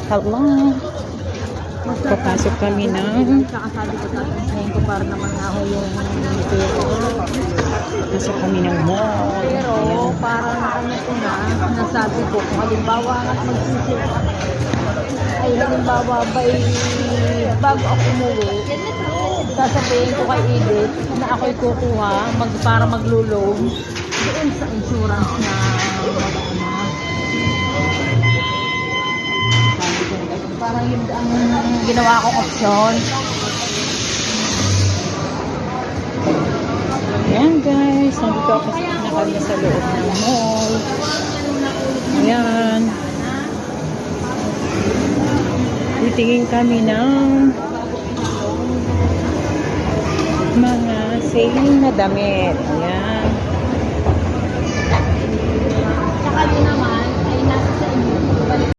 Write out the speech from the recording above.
Hello. Papasok kami ng Tsaka sabi ko ngayon ko para naman ako yung pasok kami ng mall. pero Ayan. parang ano ko na nasabi ko kung halimbawa at magsisit ay halimbawa ba bago ako umuwi sasabihin ko kay Edith na ako'y kukuha para maglulong doon sa insurance na parang yun ang ginawa kong option. Ayan guys, nandito ako na kami sa loob ng mall. Ayan. Titingin kami ng mga sale na damit. Ayan. Saka din naman ay nasa sa inyo